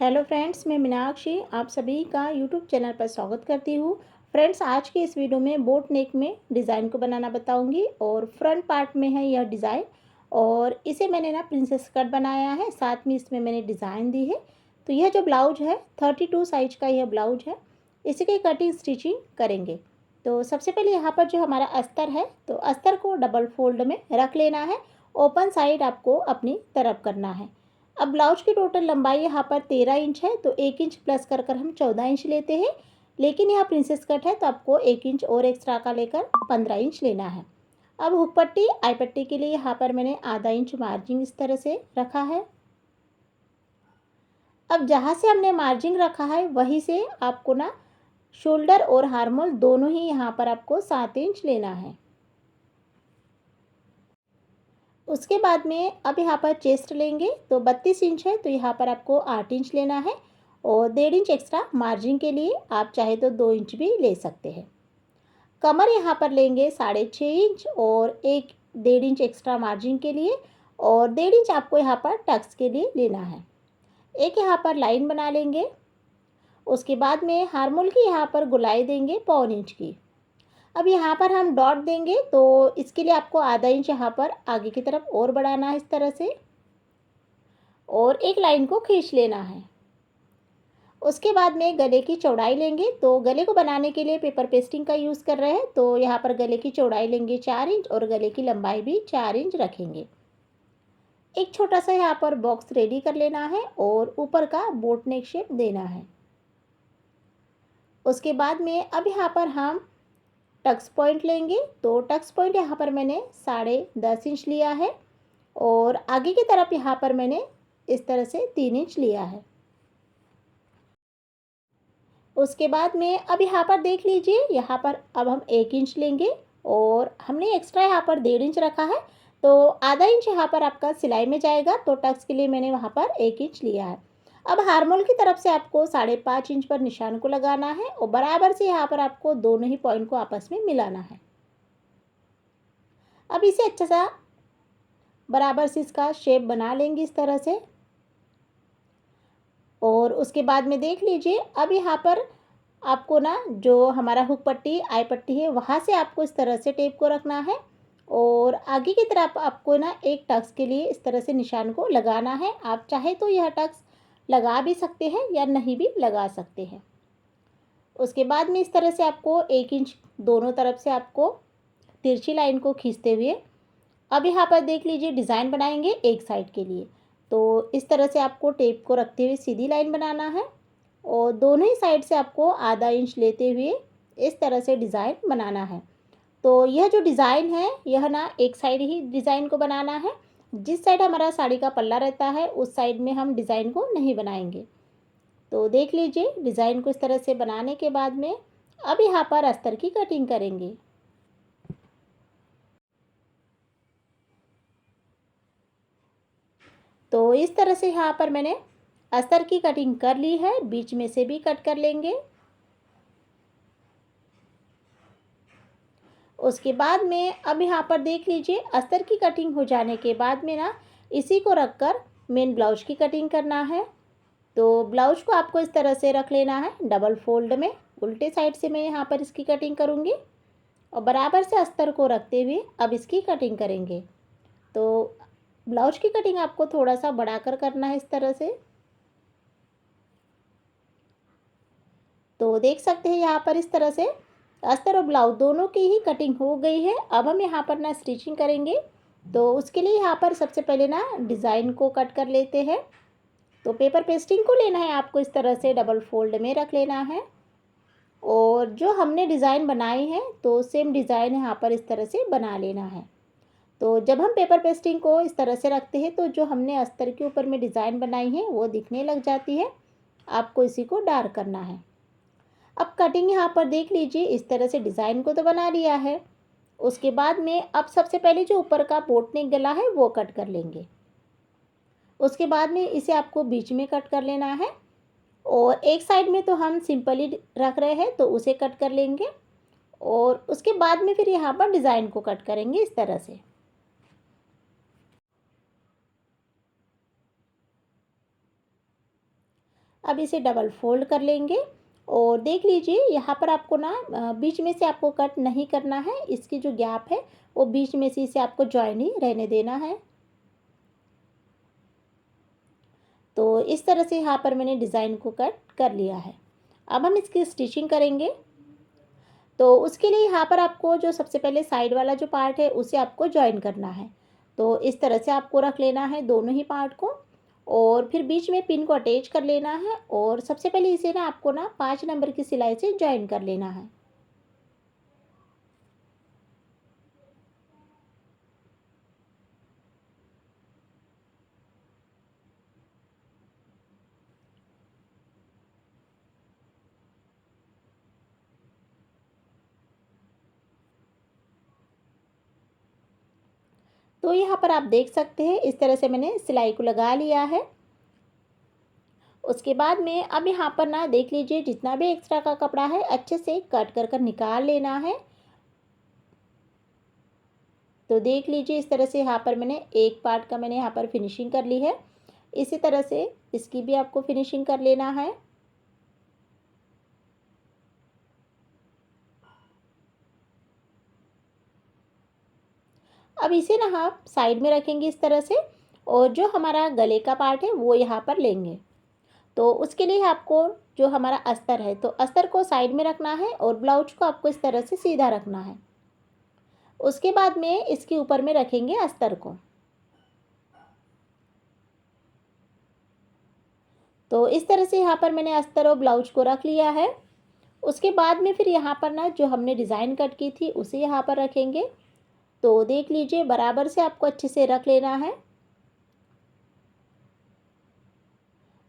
Hello friends, मैं मीनाक्षी आप सभी का यूट्यूब चैनल पर स्वागत करती हूँ। फ्रेंड्स, आज के इस वीडियो में बोट नेक में डिज़ाइन को बनाना बताऊँगी और फ्रंट पार्ट में है यह डिज़ाइन और इसे मैंने ना प्रिंसेस कट बनाया है, साथ में इसमें मैंने डिज़ाइन दी है। तो यह जो ब्लाउज है 32 साइज का यह ब्लाउज है, इसी की कटिंग स्टिचिंग करेंगे। तो सबसे पहले यहाँ पर जो हमारा अस्तर है तो अस्तर को डबल फोल्ड में रख लेना है, ओपन साइड आपको अपनी तरफ करना है। अब ब्लाउज की टोटल लंबाई यहाँ पर 13 इंच है, तो 1 इंच प्लस कर कर हम 14 इंच लेते हैं। लेकिन यहाँ प्रिंसेस कट है तो आपको 1 इंच और एक्स्ट्रा का लेकर 15 इंच लेना है। अब हुक पट्टी आई पट्टी के लिए यहाँ पर मैंने आधा इंच मार्जिन इस तरह से रखा है। अब जहाँ से हमने मार्जिन रखा है वहीं से आपको ना शोल्डर और हार्मोल दोनों ही यहाँ पर आपको 7 इंच लेना है। उसके बाद में अब यहाँ पर चेस्ट लेंगे तो 32 इंच है, तो यहाँ पर आपको 8 इंच लेना है और 1.5 इंच एक्स्ट्रा मार्जिन के लिए आप चाहे तो 2 इंच भी ले सकते हैं। कमर यहाँ पर लेंगे 6.5 इंच और 1.5 इंच एक्स्ट्रा मार्जिन के लिए और 1.5 इंच आपको यहाँ पर टक्स के लिए लेना है। एक यहाँ पर लाइन बना लेंगे। उसके बाद में हार्मोल की यहाँ पर गुलाई देंगे 1.25 इंच की। अब यहाँ पर हम डॉट देंगे तो इसके लिए आपको आधा इंच यहाँ पर आगे की तरफ और बढ़ाना है इस तरह से और एक लाइन को खींच लेना है। उसके बाद में गले की चौड़ाई लेंगे, तो गले को बनाने के लिए पेपर पेस्टिंग का यूज़ कर रहे हैं, तो यहाँ पर गले की चौड़ाई लेंगे 4 इंच और गले की लंबाई भी 4 इंच रखेंगे। एक छोटा सा यहाँ पर बॉक्स रेडी कर लेना है और ऊपर का बोट नेक शेप देना है। उसके बाद में अब यहाँ पर हम टक्स पॉइंट लेंगे, तो टक्स पॉइंट यहाँ पर मैंने 10.5 इंच लिया है और आगे की तरफ यहाँ पर मैंने इस तरह से 3 इंच लिया है। उसके बाद में अब यहाँ पर देख लीजिए, यहाँ पर अब हम 1 इंच लेंगे और हमने एक्स्ट्रा यहाँ पर 1.5 इंच रखा है, तो आधा इंच यहाँ पर आपका सिलाई में जाएगा, तो टक्स के लिए मैंने वहाँ पर 1 इंच लिया है। अब हार्मोल की तरफ से आपको 5.5 इंच पर निशान को लगाना है और बराबर से यहाँ पर आपको दोनों ही पॉइंट को आपस में मिलाना है। अब इसे अच्छा सा बराबर से इसका शेप बना लेंगे इस तरह से और उसके बाद में देख लीजिए, अब यहाँ पर आपको ना जो हमारा हुक पट्टी आई पट्टी है वहाँ से आपको इस तरह से टेप को रखना है और आगे की तरफ आपको ना एक टक्स के लिए इस तरह से निशान को लगाना है। आप चाहे तो यह टक्स लगा भी सकते हैं या नहीं भी लगा सकते हैं। उसके बाद में इस तरह से आपको 1 इंच दोनों तरफ से आपको तिरछी लाइन को खींचते हुए अब यहाँ पर देख लीजिए डिज़ाइन बनाएंगे एक साइड के लिए। तो इस तरह से आपको टेप को रखते हुए सीधी लाइन बनाना है और दोनों ही साइड से आपको आधा इंच लेते हुए इस तरह से डिज़ाइन बनाना है। तो यह जो डिज़ाइन है यह ना एक साइड ही डिज़ाइन को बनाना है। जिस साइड हमारा साड़ी का पल्ला रहता है उस साइड में हम डिज़ाइन को नहीं बनाएंगे। तो देख लीजिए, डिज़ाइन को इस तरह से बनाने के बाद में अब यहाँ पर अस्तर की कटिंग करेंगे। तो इस तरह से यहाँ पर मैंने अस्तर की कटिंग कर ली है, बीच में से भी कट कर लेंगे। उसके बाद में अब यहाँ पर देख लीजिए, अस्तर की कटिंग हो जाने के बाद में ना इसी को रखकर मेन ब्लाउज की कटिंग करना है। तो ब्लाउज को आपको इस तरह से रख लेना है डबल फोल्ड में, उल्टे साइड से मैं यहाँ पर इसकी कटिंग करूँगी और बराबर से अस्तर को रखते हुए अब इसकी कटिंग करेंगे। तो ब्लाउज की कटिंग आपको थोड़ा सा बढ़ाकर करना है इस तरह से। तो देख सकते हैं यहाँ पर इस तरह से अस्तर और ब्लाउज दोनों की ही कटिंग हो गई है। अब हम यहाँ पर ना स्टिचिंग करेंगे, तो उसके लिए यहाँ पर सबसे पहले ना डिज़ाइन को कट कर लेते हैं। तो पेपर पेस्टिंग को लेना है आपको इस तरह से डबल फोल्ड में रख लेना है और जो हमने डिज़ाइन बनाई है तो सेम डिज़ाइन यहाँ पर इस तरह से बना लेना है। तो जब हम पेपर पेस्टिंग को इस तरह से रखते हैं तो जो हमने अस्तर के ऊपर में डिज़ाइन बनाई है वो दिखने लग जाती है। आपको इसी को डार्क करना है। अब कटिंग यहाँ पर देख लीजिए, इस तरह से डिज़ाइन को तो बना लिया है। उसके बाद में अब सबसे पहले जो ऊपर का बोट नेक गला है वो कट कर लेंगे। उसके बाद में इसे आपको बीच में कट कर लेना है और एक साइड में तो हम सिंपल ही रख रहे हैं तो उसे कट कर लेंगे और उसके बाद में फिर यहाँ पर डिज़ाइन को कट करेंगे इस तरह से। अब इसे डबल फोल्ड कर लेंगे और देख लीजिए यहाँ पर आपको ना बीच में से आपको कट नहीं करना है, इसकी जो गैप है वो बीच में से इसे आपको जॉइन ही रहने देना है। तो इस तरह से यहाँ पर मैंने डिज़ाइन को कट कर लिया है। अब हम इसकी स्टिचिंग करेंगे। तो उसके लिए यहाँ पर आपको जो सबसे पहले साइड वाला जो पार्ट है उसे आपको जॉइन करना है। तो इस तरह से आपको रख लेना है दोनों ही पार्ट को और फिर बीच में पिन को अटैच कर लेना है और सबसे पहले इसे ना आपको ना 5 नंबर की सिलाई से जॉइन कर लेना है। तो यहाँ पर आप देख सकते हैं इस तरह से मैंने सिलाई को लगा लिया है। उसके बाद में अब यहाँ पर ना देख लीजिए जितना भी एक्स्ट्रा का कपड़ा है अच्छे से कट कर कर निकाल लेना है। तो देख लीजिए इस तरह से यहाँ पर मैंने एक पार्ट का मैंने यहाँ पर फिनिशिंग कर ली है। इसी तरह से इसकी भी आपको फिनिशिंग कर लेना है। अब इसे ना आप साइड में रखेंगे इस तरह से और जो हमारा गले का पार्ट है वो यहाँ पर लेंगे। तो उसके लिए आपको जो हमारा अस्तर है तो अस्तर को साइड में रखना है और ब्लाउज को आपको इस तरह से सीधा रखना है। उसके बाद में इसके ऊपर में रखेंगे अस्तर को। तो इस तरह से यहाँ पर मैंने अस्तर और ब्लाउज को रख लिया है। उसके बाद में फिर यहाँ पर ना जो हमने डिज़ाइन कट की थी उसे यहाँ पर रखेंगे। तो देख लीजिए बराबर से आपको अच्छे से रख लेना है।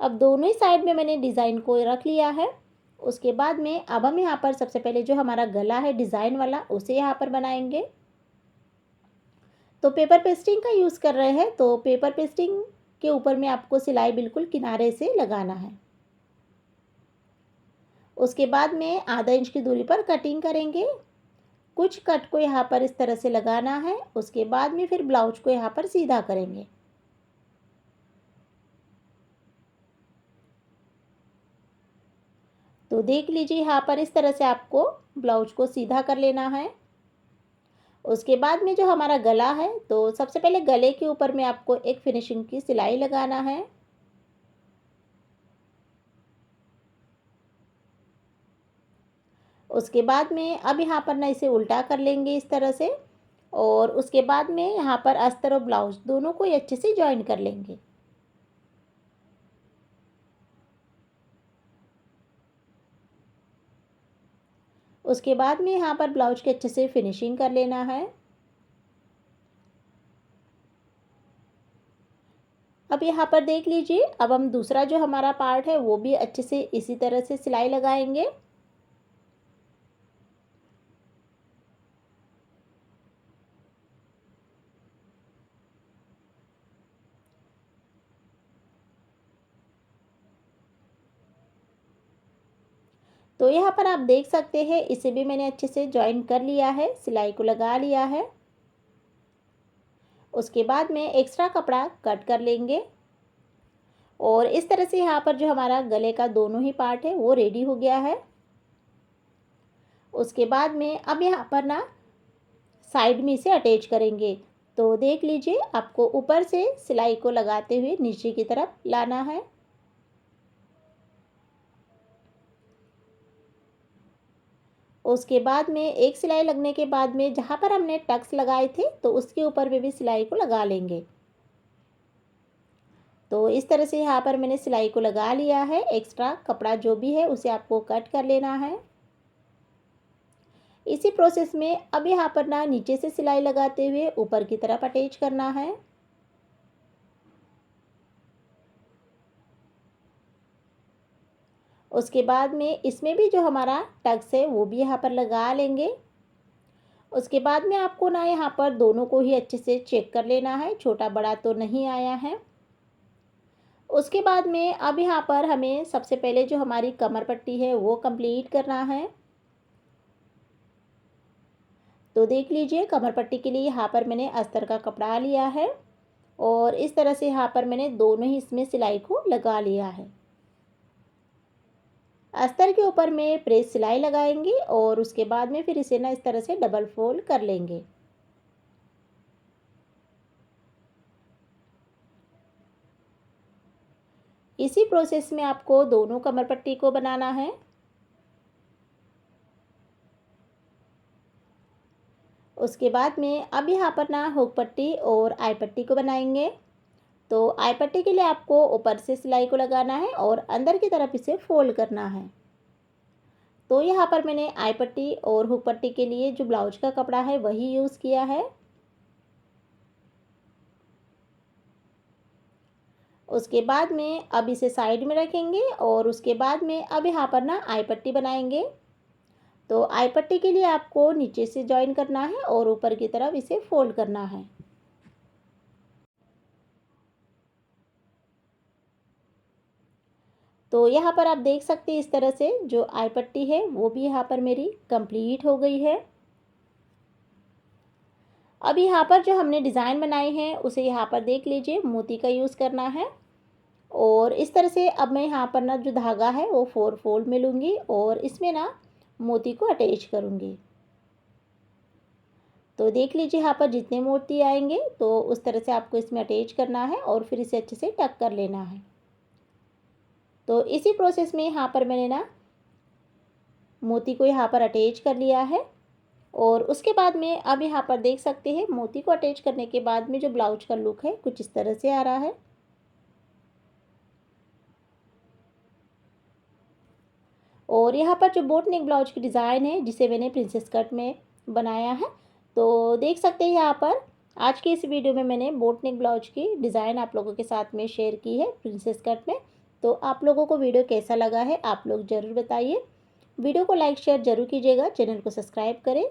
अब दोनों ही साइड में मैंने डिज़ाइन को रख लिया है। उसके बाद में अब हम यहाँ पर सबसे पहले जो हमारा गला है डिज़ाइन वाला उसे यहाँ पर बनाएंगे। तो पेपर पेस्टिंग का यूज़ कर रहे हैं तो पेपर पेस्टिंग के ऊपर में आपको सिलाई बिल्कुल किनारे से लगाना है। उसके बाद में आधा इंच की दूरी पर कटिंग करेंगे। कुछ कट को यहाँ पर इस तरह से लगाना है। उसके बाद में फिर ब्लाउज को यहाँ पर सीधा करेंगे। तो देख लीजिए यहाँ पर इस तरह से आपको ब्लाउज को सीधा कर लेना है। उसके बाद में जो हमारा गला है तो सबसे पहले गले के ऊपर में आपको एक फिनिशिंग की सिलाई लगाना है। उसके बाद में अब यहाँ पर ना इसे उल्टा कर लेंगे इस तरह से और उसके बाद में यहाँ पर अस्तर और ब्लाउज दोनों को अच्छे से जॉइन कर लेंगे। उसके बाद में यहाँ पर ब्लाउज के अच्छे से फिनिशिंग कर लेना है। अब यहाँ पर देख लीजिए अब हम दूसरा जो हमारा पार्ट है वो भी अच्छे से इसी तरह से सिलाई लगाएंगे। तो यहाँ पर आप देख सकते हैं इसे भी मैंने अच्छे से जॉइन कर लिया है, सिलाई को लगा लिया है। उसके बाद में एक्स्ट्रा कपड़ा कट कर लेंगे और इस तरह से यहाँ पर जो हमारा गले का दोनों ही पार्ट है वो रेडी हो गया है। उसके बाद में अब यहाँ पर ना साइड में इसे अटैच करेंगे। तो देख लीजिए आपको ऊपर से सिलाई को लगाते हुए नीचे की तरफ लाना है। उसके बाद में एक सिलाई लगने के बाद में जहाँ पर हमने टक्स लगाए थे तो उसके ऊपर भी सिलाई को लगा लेंगे। तो इस तरह से यहाँ पर मैंने सिलाई को लगा लिया है। एक्स्ट्रा कपड़ा जो भी है उसे आपको कट कर लेना है। इसी प्रोसेस में अब यहाँ पर ना नीचे से सिलाई लगाते हुए ऊपर की तरफ अटैच करना है। उसके बाद में इसमें भी जो हमारा टक्स है वो भी यहाँ पर लगा लेंगे। उसके बाद में आपको ना यहाँ पर दोनों को ही अच्छे से चेक कर लेना है, छोटा बड़ा तो नहीं आया है। उसके बाद में अब यहाँ पर हमें सबसे पहले जो हमारी कमर पट्टी है वो कंप्लीट करना है। तो देख लीजिए कमर पट्टी के लिए यहाँ पर मैंने अस्तर का कपड़ा लिया है और इस तरह से यहाँ पर मैंने दोनों ही इसमें सिलाई को लगा लिया है। अस्तर के ऊपर में प्रेस सिलाई लगाएंगे और उसके बाद में फिर इसे ना इस तरह से डबल फोल्ड कर लेंगे। इसी प्रोसेस में आपको दोनों कमर पट्टी को बनाना है। उसके बाद में अब यहाँ पर ना हुक पट्टी और आई पट्टी को बनाएंगे। तो आई पट्टी के लिए आपको ऊपर से सिलाई को लगाना है और अंदर की तरफ इसे फोल्ड करना है। तो यहाँ पर मैंने आई पट्टी और हुक पट्टी के लिए जो ब्लाउज का कपड़ा है वही यूज़ किया है। उसके बाद में अब इसे साइड में रखेंगे और उसके बाद में अब यहाँ पर ना आई पट्टी बनाएंगे। तो आई पट्टी के लिए आपको नीचे से जॉइन करना है और ऊपर की तरफ इसे फोल्ड करना है। तो यहाँ पर आप देख सकते हैं इस तरह से जो आई पट्टी है वो भी यहाँ पर मेरी कंप्लीट हो गई है। अब यहाँ पर जो हमने डिज़ाइन बनाए हैं उसे यहाँ पर देख लीजिए मोती का यूज़ करना है। और इस तरह से अब मैं यहाँ पर ना जो धागा है वो 4 फोल्ड में लूँगी और इसमें ना मोती को अटैच करूँगी। तो देख लीजिए यहाँ पर जितने मोती आएंगे तो उस तरह से आपको इसमें अटैच करना है और फिर इसे अच्छे से टक कर लेना है। तो इसी प्रोसेस में यहाँ पर मैंने ना मोती को यहाँ पर अटैच कर लिया है। और उसके बाद में अब यहाँ पर देख सकते हैं मोती को अटैच करने के बाद में जो ब्लाउज का लुक है कुछ इस तरह से आ रहा है। और यहाँ पर जो बोट नेक ब्लाउज की डिज़ाइन है जिसे मैंने प्रिंसेस कट में बनाया है, तो देख सकते हैं यहाँ पर आज की इस वीडियो में मैंने बोट नेक ब्लाउज की डिज़ाइन आप लोगों के साथ में शेयर की है प्रिंसेस कट में। तो आप लोगों को वीडियो कैसा लगा है आप लोग ज़रूर बताइए। वीडियो को लाइक शेयर ज़रूर कीजिएगा, चैनल को सब्सक्राइब करें।